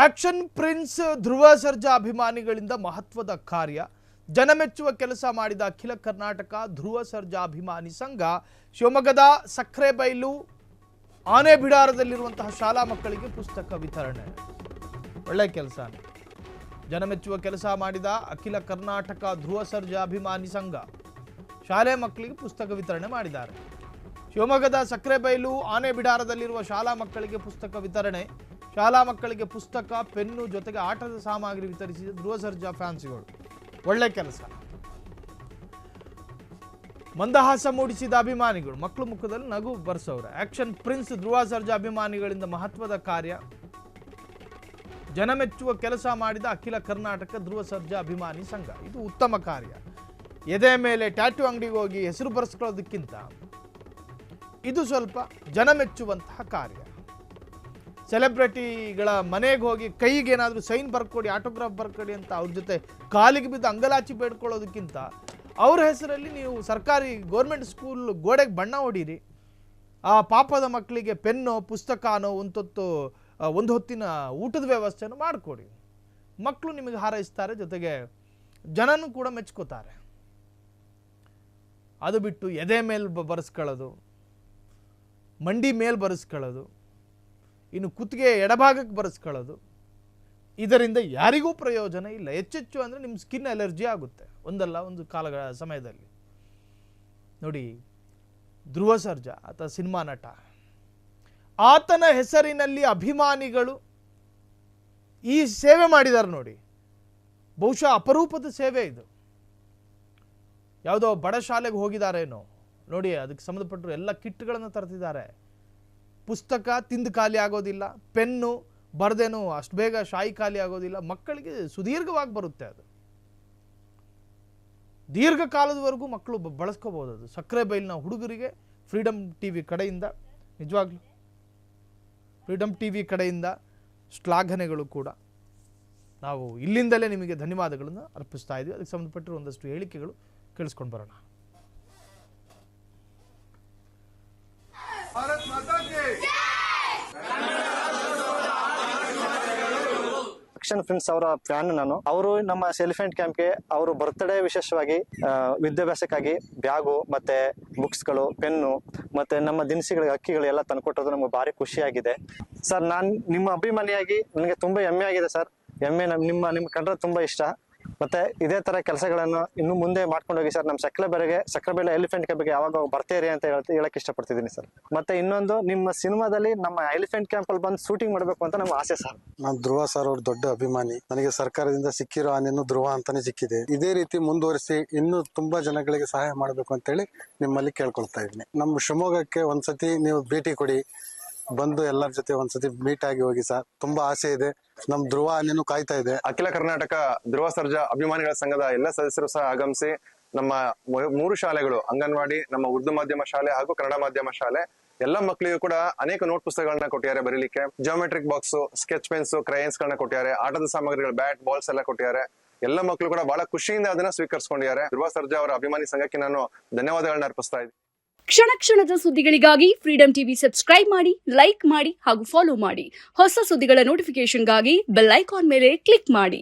Action prince Dhruva Sarja ಅಭಿಮಾನಿಗಳಿಂದ ಮಹತ್ವದ ಕಾರ್ಯ. ಜನಮೆಚ್ಚುವ ಕೆಲಸ ಮಾಡಿದ ಅಖಿಲ ಕರ್ನಾಟಕ ಧ್ರುವ ಸರ್ಜಾ ಅಭಿಮಾನಿ ಸಂಘ ಶಿವಮೊಗ್ಗದ ಸಕ್ರೆಬೈಲು ಆನೆಬಿಡಾರದಲ್ಲಿರುವಂತಹ ಶಾಲಾ ಮಕ್ಕಳಿಗೆ ಪುಸ್ತಕ ವಿತರಣೆ. ಒಳ್ಳೆ ಕೆಲಸ. ಜನಮೆಚ್ಚುವ ಕೆಲಸ ಮಾಡಿದ ಅಖಿಲ ಕರ್ನಾಟಕ ಧ್ರುವ ಸರ್ಜಾ ಅಭಿಮಾನಿ ಸಂಘ ಶಾಲೆ ಮಕ್ಕಳಿಗೆ ಪುಸ್ತಕ ವಿತರಣೆ ಮಾಡಿದ್ದಾರೆ. ಶಿವಮೊಗ್ಗದ ಸಕ್ರೆಬೈಲು ಆನೆಬಿಡಾರದಲ್ಲಿರುವ ಶಾಲಾ ಮಕ್ಕಳಿಗೆ ಪುಸ್ತಕ ವಿತರಣೆ. ಶಾಲಾ ಮಕ್ಕಳಿಗೆ ಪುಸ್ತಕ, ಪೆನ್ನು ಜೊತೆಗೆ ಆಟದ ಸಾಮಗ್ರಿ ವಿತರಿಸಿದ ಧ್ರುವ ಸರ್ಜಾ ಫ್ಯಾನ್ಸಿಗಳು. ಒಳ್ಳೆ ಕೆಲಸ. ಮಂದಹಾಸ ಮೂಡಿಸಿದ ಅಭಿಮಾನಿಗಳು ಮಕ್ಕಳು ಮುಖದಲ್ಲಿ ನಗು ಬರ್ಸವ್ರೆ. ಆಕ್ಷನ್ ಪ್ರಿನ್ಸ್ ಧ್ರುವ ಸರ್ಜಾ ಅಭಿಮಾನಿಗಳಿಂದ ಮಹತ್ವದ ಕಾರ್ಯ. ಜನಮೆಚ್ಚುವ ಕೆಲಸ ಮಾಡಿದ ಅಖಿಲ ಕರ್ನಾಟಕ ಧ್ರುವ ಸರ್ಜಾ ಅಭಿಮಾನಿ ಸಂಘ. ಇದು ಉತ್ತಮ ಕಾರ್ಯ. ಎದೆ ಮೇಲೆ ಟ್ಯಾಟೂ ಅಂಗಡಿಗೆ ಹೋಗಿ ಹೆಸರು ಬರೆಸ್ಕೊಳ್ಳೋದಕ್ಕಿಂತ ಇದು ಸ್ವಲ್ಪ ಜನಮೆಚ್ಚುವಂತಹ ಕಾರ್ಯ. ಸೆಲೆಬ್ರಿಟಿಗಳ ಮನೆಗೆ ಹೋಗಿ ಕೈಗೆ ಏನಾದರೂ ಸೈನ್ ಬರ್ಕೊಡಿ, ಆಟೋಗ್ರಾಫ್ ಬರ್ಕೊಡಿ ಅಂತ ಅವ್ರ ಜೊತೆ ಕಾಲಿಗೆ ಬಿದ್ದು ಅಂಗಲಾಚಿ ಬೇಡ್ಕೊಳ್ಳೋದಕ್ಕಿಂತ ಅವ್ರ ಹೆಸರಲ್ಲಿ ನೀವು ಸರ್ಕಾರಿ ಗೌರ್ಮೆಂಟ್ ಸ್ಕೂಲ್ ಗೋಡೆಗೆ ಬಣ್ಣ ಹೊಡೀರಿ. ಆ ಪಾಪದ ಮಕ್ಕಳಿಗೆ ಪೆನ್ನೋ ಪುಸ್ತಕನೋ ಒಂದು ಹೊತ್ತಿನ ಊಟದ ವ್ಯವಸ್ಥೆನೂ ಮಾಡಿಕೊಡಿ. ಮಕ್ಕಳು ನಿಮಗೆ ಹಾರೈಸ್ತಾರೆ, ಜೊತೆಗೆ ಜನನೂ ಕೂಡ ಮೆಚ್ಕೋತಾರೆ. ಅದು ಬಿಟ್ಟು ಎದೆ ಮೇಲೆ ಬರೆಸ್ಕೊಳ್ಳೋದು, ಮಂಡಿ ಮೇಲೆ ಬರೆಸ್ಕೊಳ್ಳೋದು, ಇನ್ನು ಕುತ್ತಿಗೆ ಎಡಭಾಗಕ್ಕೆ ಬರೆಸ್ಕೊಳ್ಳೋದು, ಇದರಿಂದ ಯಾರಿಗೂ ಪ್ರಯೋಜನ ಇಲ್ಲ. ಹೆಚ್ಚೆಚ್ಚು ಅಂದರೆ ನಿಮ್ಮ ಸ್ಕಿನ್ ಅಲರ್ಜಿ ಆಗುತ್ತೆ ಒಂದಲ್ಲ ಒಂದು ಕಾಲಗಳ ಸಮಯದಲ್ಲಿ. ನೋಡಿ, ಧ್ರುವ ಸರ್ಜಾ ಆತ ಸಿನಿಮಾ ನಟ. ಆತನ ಹೆಸರಿನಲ್ಲಿ ಅಭಿಮಾನಿಗಳು ಈ ಸೇವೆ ಮಾಡಿದ್ದಾರೆ ನೋಡಿ. ಬಹುಶಃ ಅಪರೂಪದ ಸೇವೆ ಇದು. ಯಾವುದೋ ಬಡ ಶಾಲೆಗೆ ಹೋಗಿದ್ದಾರೇನೋ ನೋಡಿ, ಅದಕ್ಕೆ ಸಂಬಂಧಪಟ್ಟರು ಎಲ್ಲ ಕಿಟ್ಗಳನ್ನು ತರ್ತಿದ್ದಾರೆ. ಪುಸ್ತಕ ತಿಂದು ಖಾಲಿ ಆಗೋದಿಲ್ಲ, ಪೆನ್ನು ಬರದೇನು ಅಷ್ಟು ಬೇಗ ಶಾಯಿ ಖಾಲಿ ಆಗೋದಿಲ್ಲ. ಮಕ್ಕಳಿಗೆ ಸುದೀರ್ಘವಾಗಿ ಬರುತ್ತೆ, ಅದು ದೀರ್ಘಕಾಲದವರೆಗೂ ಮಕ್ಕಳು ಬಳಸ್ಕೋಬಹುದು. ಅದು ಸಕ್ರೆಬೈಲಿನ ಹುಡುಗರಿಗೆ ಫ್ರೀಡಮ್ ಟಿವಿ ಕಡೆಯಿಂದ, ನಿಜವಾಗ್ಲೂ ಫ್ರೀಡಮ್ ಟಿವಿ ಕಡೆಯಿಂದ ಶ್ಲಾಘನೆಗಳು ಕೂಡ. ನಾವು ಇಲ್ಲಿಂದಲೇ ನಿಮಗೆ ಧನ್ಯವಾದಗಳನ್ನು ಅರ್ಪಿಸ್ತಾ ಇದ್ವಿ. ಅದಕ್ಕೆ ಸಂಬಂಧಪಟ್ಟಿರೋ ಒಂದಷ್ಟು ಹೇಳಿಕೆಗಳು ಕೇಳಿಸ್ಕೊಂಡು ಬರೋಣ. ಆಕ್ಷನ್ ಪ್ರಿನ್ಸ್ ಅವರ ಫ್ಯಾನ್ ನಾನು. ಅವರು ನಮ್ಮ ಎಲಿಫೆಂಟ್ ಕ್ಯಾಂಪ್ಗೆ ಅವರು ಬರ್ತ್ಡೇ ವಿಶೇಷವಾಗಿ ವಿದ್ಯಾಭ್ಯಾಸಕ್ಕಾಗಿ ಬ್ಯಾಗು ಮತ್ತೆ ಬುಕ್ಸ್ಗಳು, ಪೆನ್ನು ಮತ್ತೆ ನಮ್ಮ ದಿನಸಿಗಳಿಗೆ ಅಕ್ಕಿಗಳು ಎಲ್ಲ ತಂದುಕೊಟ್ಟದ್ದು ನಮ್ಗೆ ಭಾರಿ ಖುಷಿಯಾಗಿದೆ ಸರ್. ನಾನು ನಿಮ್ಮ ಅಭಿಮಾನಿಯಾಗಿ ನನಗೆ ತುಂಬಾ ಹೆಮ್ಮೆ ಆಗಿದೆ ಸರ್. ಹೆಮ್ಮೆ ನಿಮ್ಮ ಕಂಡ್ರೆ ತುಂಬಾ ಇಷ್ಟ. ಮತ್ತೆ ಇದೇ ತರ ಕೆಲಸಗಳನ್ನು ಇನ್ನು ಮುಂದೆ ಮಾಡ್ಕೊಂಡು ಹೋಗಿ ಸರ್. ನಮ್ಮ ಸಕ್ರೆಬೈಲು ಎಲಿಫೆಂಟ್ ಕ್ಯಾಂಪ್ಗೆ ಯಾವಾಗ ಬರ್ತೀರಿ ಅಂತ ಹೇಳಕ್ ಇಷ್ಟಪಡ್ತಿದ್ದೀನಿ ಸರ್. ಮತ್ತೆ ಇನ್ನೊಂದು, ನಿಮ್ಮ ಸಿನಿಮಾದಲ್ಲಿ ನಮ್ಮ ಎಲಿಫೆಂಟ್ ಕ್ಯಾಂಪ್ ಅಲ್ಲಿ ಬಂದು ಶೂಟಿಂಗ್ ಮಾಡಬೇಕು ಅಂತ ನಮ್ಗೆ ಆಸೆ ಸರ್. ನಾನು ಧ್ರುವ ಸರ್ ಅವ್ರ ದೊಡ್ಡ ಅಭಿಮಾನಿ. ನನಗೆ ಸರ್ಕಾರದಿಂದ ಸಿಕ್ಕಿರೋ ಆನೆಯನ್ನು ಧ್ರುವ ಅಂತಾನೆ ಸಿಕ್ಕಿದೆ. ಇದೇ ರೀತಿ ಮುಂದುವರಿಸಿ ಇನ್ನೂ ತುಂಬಾ ಜನಗಳಿಗೆ ಸಹಾಯ ಮಾಡಬೇಕು ಅಂತ ಹೇಳಿ ನಿಮ್ಮಲ್ಲಿ ಕೇಳ್ಕೊಳ್ತಾ ಇದ್ದೀನಿ. ನಮ್ಮ ಶಿವಮೊಗ್ಗಕ್ಕೆ ಒಂದ್ಸತಿ ನೀವು ಭೇಟಿ ಕೊಡಿ, ಬಂದು ಎಲ್ಲರ ಜೊತೆ ಒಂದ್ಸತಿ ಮೀಟ್ ಆಗಿ ಹೋಗಿ ಸರ್. ತುಂಬಾ ಆಸೆ ಇದೆ. ನಮ್ ಧ್ರುವ ಆನೆನೂ ಕಾಯ್ತಾ ಇದೆ. ಅಖಿಲ ಕರ್ನಾಟಕ ಧ್ರುವ ಸರ್ಜಾ ಅಭಿಮಾನಿಗಳ ಸಂಘದ ಎಲ್ಲ ಸದಸ್ಯರು ಸಹ ಆಗಮಿಸಿ ನಮ್ಮ 3 ಶಾಲೆಗಳು, ಅಂಗನವಾಡಿ, ನಮ್ಮ ಉರ್ದು ಮಾಧ್ಯಮ ಶಾಲೆ ಹಾಗೂ ಕನ್ನಡ ಮಾಧ್ಯಮ ಶಾಲೆ ಎಲ್ಲ ಮಕ್ಕಳಿಗೂ ಕೂಡ ಅನೇಕ ನೋಟ್ ಪುಸ್ತಕಗಳನ್ನ ಕೊಟ್ಟಿದ್ದಾರೆ ಬರೀಲಿಕ್ಕೆ. Geometric box, sketch pens, crayons ಗಳನ್ನ ಕೊಟ್ಟಿದ್ದಾರೆ. ಆಟದ ಸಾಮಗ್ರಿಗಳು, ಬ್ಯಾಟ್, ಬಾಲ್ಸ್ ಎಲ್ಲ ಕೊಟ್ಟಿದ್ದಾರೆ. ಎಲ್ಲ ಮಕ್ಕಳು ಕೂಡ ಬಹಳ ಖುಷಿಯಿಂದ ಅದನ್ನ ಸ್ವೀಕರಿಸಿಕೊಂಡಿದ್ದಾರೆ. ಧ್ರುವ ಸರ್ಜಾ ಅವರ ಅಭಿಮಾನಿ ಸಂಘಕ್ಕೆ ನಾನು ಧನ್ಯವಾದಗಳನ್ನ ಅರ್ಪಿಸ್ತಾ ಇದ್ದೀನಿ. ಕ್ಷಣ ಕ್ಷಣದ ಸುದ್ದಿಗಳಿಗಾಗಿ ಫ್ರೀಡಮ್ ಟಿವಿ ಸಬ್ಸ್ಕ್ರೈಬ್ ಮಾಡಿ, ಲೈಕ್ ಮಾಡಿ ಹಾಗೂ ಫಾಲೋ ಮಾಡಿ. ಹೊಸ ಸುದ್ದಿಗಳ ನೋಟಿಫಿಕೇಶನ್ಗಾಗಿ ಬೆಲ್ ಐಕಾನ್ ಮೇಲೆ ಕ್ಲಿಕ್ ಮಾಡಿ.